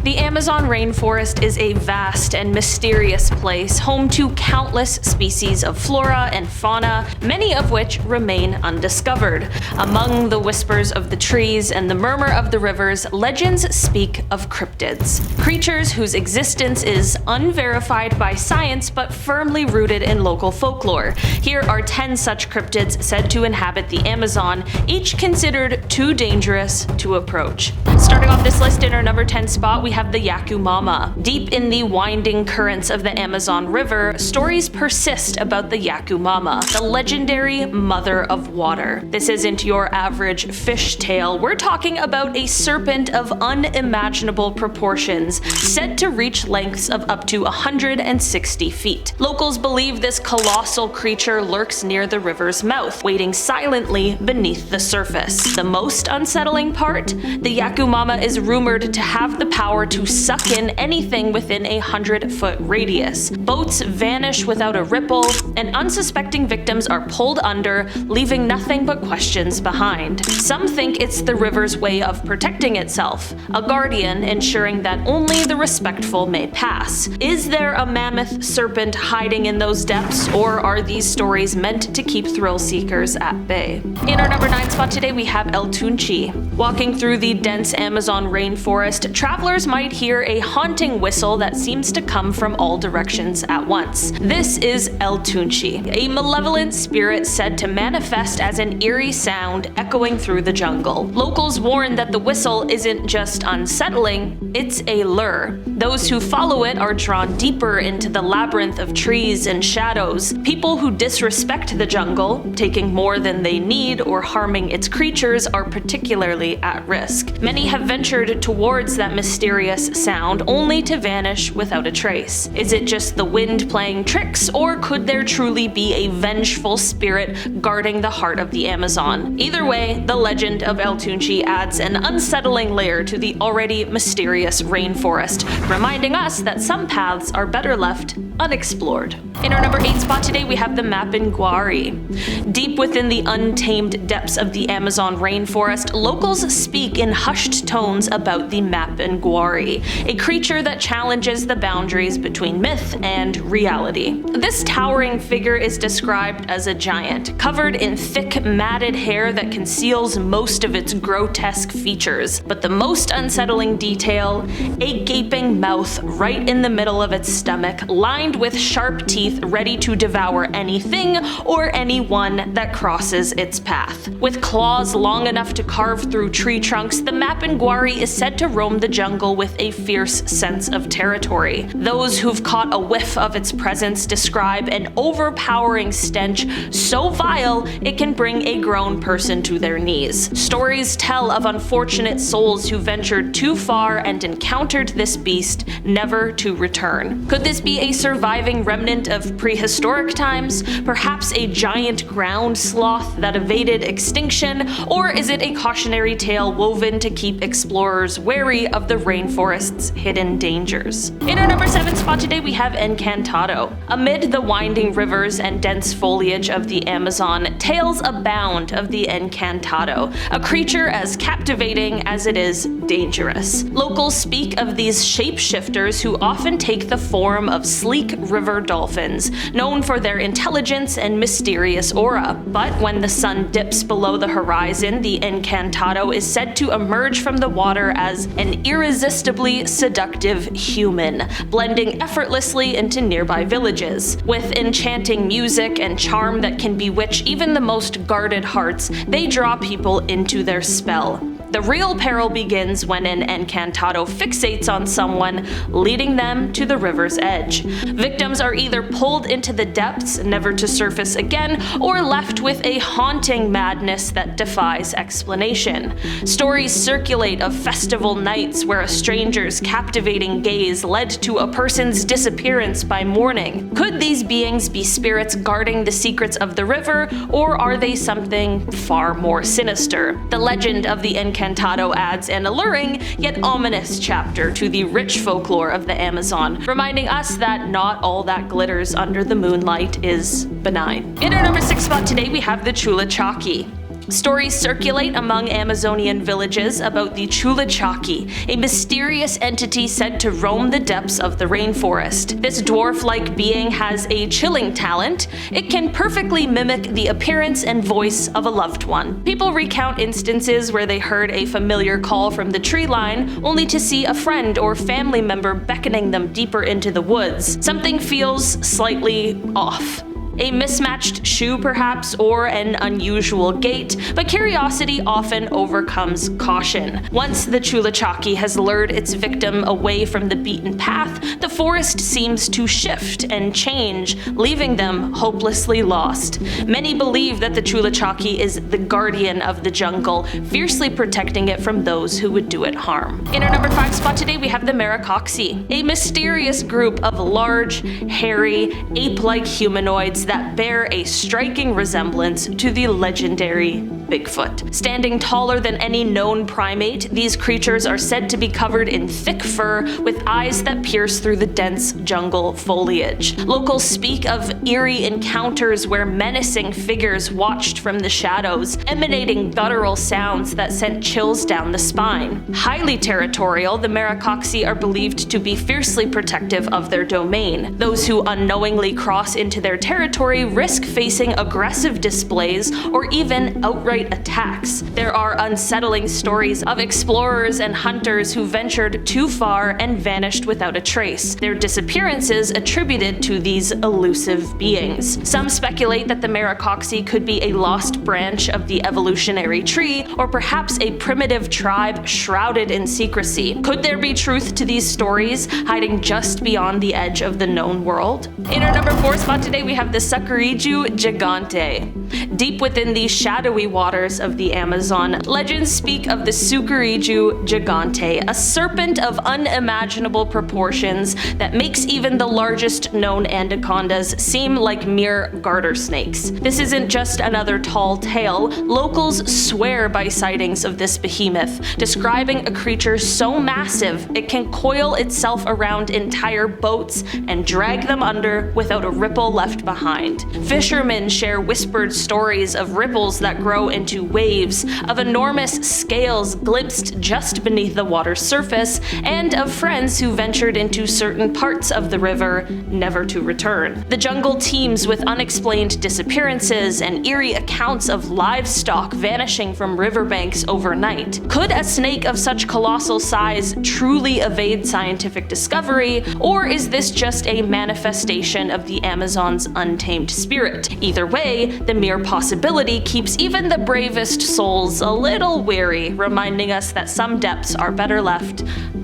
The Amazon rainforest is a vast and mysterious place, home to countless species of flora and fauna, many of which remain undiscovered. Among the whispers of the trees and the murmur of the rivers, legends speak of cryptids, creatures whose existence is unverified by science but firmly rooted in local folklore. Here are 10 such cryptids said to inhabit the Amazon, each considered too dangerous to approach. Starting off this list in our number 10 spot, we have the Yacumama. Deep in the winding currents of the Amazon River, stories persist about the Yacumama, the legendary mother of water. This isn't your average fish tale. We're talking about a serpent of unimaginable proportions, said to reach lengths of up to 160 feet. Locals believe this colossal creature lurks near the river's mouth, waiting silently beneath the surface. The most unsettling part? The Yacumama is rumored to have the power to suck in anything within a 100-foot radius. Boats vanish without a ripple, and unsuspecting victims are pulled under, leaving nothing but questions behind. Some think it's the river's way of protecting itself, a guardian ensuring that only the respectful may pass. Is there a mammoth serpent hiding in those depths, or are these stories meant to keep thrill seekers at bay? In our number 9 spot today, we have El Tunchi. Walking through the dense Amazon rainforest, travelers might hear a haunting whistle that seems to come from all directions at once. This is El Tunchi, a malevolent spirit said to manifest as an eerie sound echoing through the jungle. Locals warn that the whistle isn't just unsettling, it's a lure. Those who follow it are drawn deeper into the labyrinth of trees and shadows. People who disrespect the jungle, taking more than they need or harming its creatures, are particularly at risk. Many have ventured towards that mysterious sound only to vanish without a trace. Is it just the wind playing tricks, or could there truly be a vengeful spirit guarding the heart of the Amazon? Either way, the legend of El Tunchi adds an unsettling layer to the already mysterious rainforest, reminding us that some paths are better left unexplored. In our number 8 spot today, we have the Mapinguari. Deep within the untamed depths of the Amazon rainforest, locals speak in hushed tones about the Mapinguari, a creature that challenges the boundaries between myth and reality. This towering figure is described as a giant, covered in thick, matted hair that conceals most of its grotesque features. But the most unsettling detail, a gaping mouth right in the middle of its stomach, lined with sharp teeth ready to devour anything or anyone that crosses its path. With claws long enough to carve through tree trunks, the Mapinguari is said to roam the jungle with a fierce sense of territory. Those who've caught a whiff of its presence describe an overpowering stench so vile it can bring a grown person to their knees. Stories tell of unfortunate souls who ventured too far and encountered this beast, never to return. Could this be a surviving remnant of prehistoric times? Perhaps a giant ground sloth that evaded extinction? Or is it a cautionary tale woven to keep explorers wary of the rainforest's hidden dangers? In our number 7 spot today, we have Encantado. Amid the winding rivers and dense foliage of the Amazon, tales abound of the Encantado, a creature as captivating as it is dangerous. Locals speak of these shapeshifters who often take the form of sleek river dolphins, known for their intelligence and mysterious aura. But when the sun dips below the horizon, the Encantado is said to emerge from the water as an irresistibly seductive human, blending effortlessly into nearby villages. With enchanting music and charm that can bewitch even the most guarded hearts, they draw people into their spell. The real peril begins when an Encantado fixates on someone, leading them to the river's edge. Victims are either pulled into the depths, never to surface again, or left with a haunting madness that defies explanation. Stories circulate of festival nights where a stranger's captivating gaze led to a person's disappearance by morning. Could these beings be spirits guarding the secrets of the river, or are they something far more sinister? The legend of the Encantado adds an alluring yet ominous chapter to the rich folklore of the Amazon, reminding us that not all that glitters under the moonlight is benign. In our number 6 spot today, we have the Chullachaki. Stories circulate among Amazonian villages about the Chullachaki, a mysterious entity said to roam the depths of the rainforest. This dwarf-like being has a chilling talent. It can perfectly mimic the appearance and voice of a loved one. People recount instances where they heard a familiar call from the tree line, only to see a friend or family member beckoning them deeper into the woods. Something feels slightly off. A mismatched shoe perhaps, or an unusual gait, but curiosity often overcomes caution. Once the Chullachaki has lured its victim away from the beaten path, the forest seems to shift and change, leaving them hopelessly lost. Many believe that the Chullachaki is the guardian of the jungle, fiercely protecting it from those who would do it harm. In our number 5 spot today, we have the Maricoxi, a mysterious group of large, hairy, ape-like humanoids that bear a striking resemblance to the legendary Bigfoot. Standing taller than any known primate, these creatures are said to be covered in thick fur with eyes that pierce through the dense jungle foliage. Locals speak of eerie encounters where menacing figures watched from the shadows, emanating guttural sounds that sent chills down the spine. Highly territorial, the Maricoxi are believed to be fiercely protective of their domain. Those who unknowingly cross into their territory risk facing aggressive displays or even outright attacks. There are unsettling stories of explorers and hunters who ventured too far and vanished without a trace, their disappearances attributed to these elusive beings. Some speculate that the Maricoxi could be a lost branch of the evolutionary tree, or perhaps a primitive tribe shrouded in secrecy. Could there be truth to these stories, hiding just beyond the edge of the known world? In our number 4 spot today, we have the Sucuriju Gigante. Deep within the shadowy waters of the Amazon, legends speak of the Sucuriju Gigante, a serpent of unimaginable proportions that makes even the largest known anacondas seem like mere garter snakes. This isn't just another tall tale. Locals swear by sightings of this behemoth, describing a creature so massive it can coil itself around entire boats and drag them under without a ripple left behind. Fishermen share whispered stories of ripples that grow into waves, of enormous scales glimpsed just beneath the water's surface, and of friends who ventured into certain parts of the river, never to return. The jungle teems with unexplained disappearances and eerie accounts of livestock vanishing from riverbanks overnight. Could a snake of such colossal size truly evade scientific discovery, or is this just a manifestation of the Amazon's untamed spirit? Either way, the mere possibility keeps even the bravest souls a little wary, reminding us that some depths are better left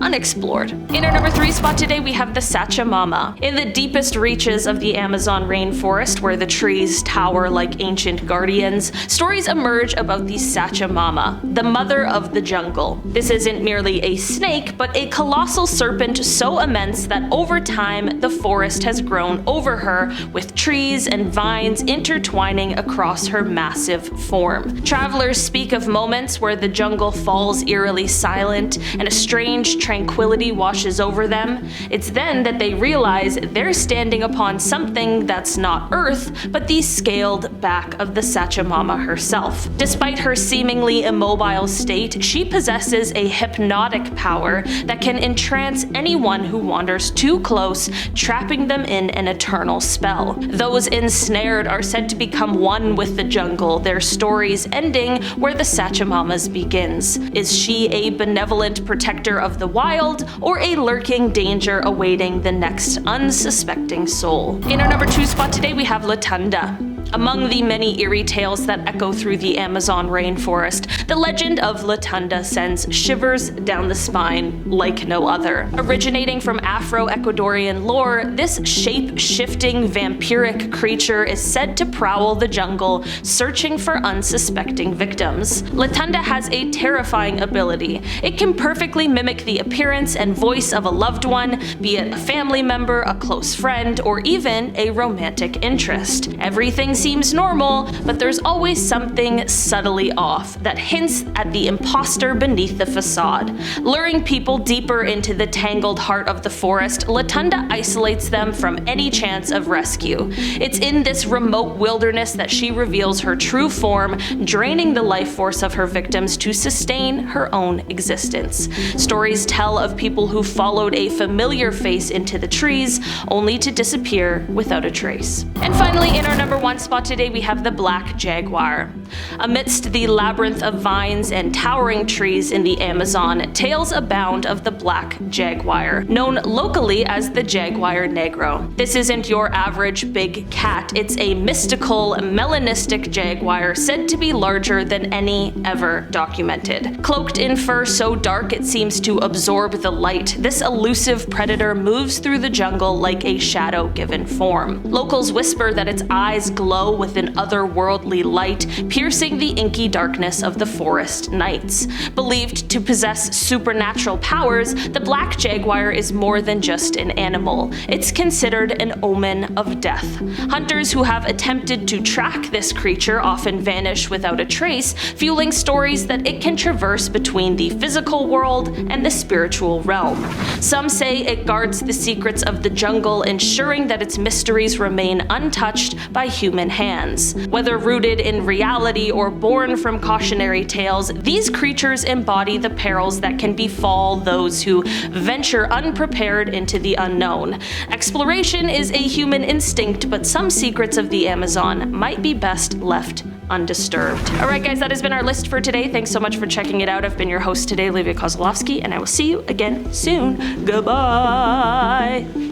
unexplored. In our number 3 spot today, we have the Sachamama. In the deepest reaches of the Amazon rainforest, where the trees tower like ancient guardians, stories emerge about the Sachamama, the mother of the jungle. This isn't merely a snake, but a colossal serpent so immense that over time the forest has grown over her, with trees and vines intertwining across her massive form. Travelers speak of moments where the jungle falls eerily silent and a strange tranquility washes over them. It's then that they realize they're standing upon something that's not Earth, but the scaled back of the Sachamama herself. Despite her seemingly immobile state, she possesses a hypnotic power that can entrance anyone who wanders too close, trapping them in an eternal spell. Those ensnared are said to become one with the jungle, their stories ending where the Sachamama's begins. Is she a benevolent protector of the wild, or a lurking danger awaiting the next unsuspecting soul? In our number 2 spot today, we have Tunda. Among the many eerie tales that echo through the Amazon rainforest, the legend of Tunda sends shivers down the spine like no other. Originating from Afro-Ecuadorian lore, this shape-shifting vampiric creature is said to prowl the jungle, searching for unsuspecting victims. Tunda has a terrifying ability. It can perfectly mimic the appearance and voice of a loved one, be it a family member, a close friend, or even a romantic interest. Everything everything seems normal, but there's always something subtly off that hints at the imposter beneath the facade. Luring people deeper into the tangled heart of the forest, Tunda isolates them from any chance of rescue. It's in this remote wilderness that she reveals her true form, draining the life force of her victims to sustain her own existence. Stories tell of people who followed a familiar face into the trees, only to disappear without a trace. And finally, in our number 1 spot today, we have the black jaguar. Amidst the labyrinth of vines and towering trees in the Amazon, tales abound of the black jaguar, known locally as the jaguar negro. This isn't your average big cat. It's a mystical, melanistic jaguar said to be larger than any ever documented. Cloaked in fur so dark it seems to absorb the light, this elusive predator moves through the jungle like a shadow-given form. Locals whisper that its eyes glow with an otherworldly light, piercing the inky darkness of the forest nights. Believed to possess supernatural powers, the black jaguar is more than just an animal. It's considered an omen of death. Hunters who have attempted to track this creature often vanish without a trace, fueling stories that it can traverse between the physical world and the spiritual realm. Some say it guards the secrets of the jungle, ensuring that its mysteries remain untouched by human hands. Whether rooted in reality or born from cautionary tales, these creatures embody the perils that can befall those who venture unprepared into the unknown. Exploration is a human instinct, but some secrets of the Amazon might be best left undisturbed. Alright guys, that has been our list for today. Thanks so much for checking it out. I've been your host today, Olivia Kozlowski, and I will see you again soon. Goodbye!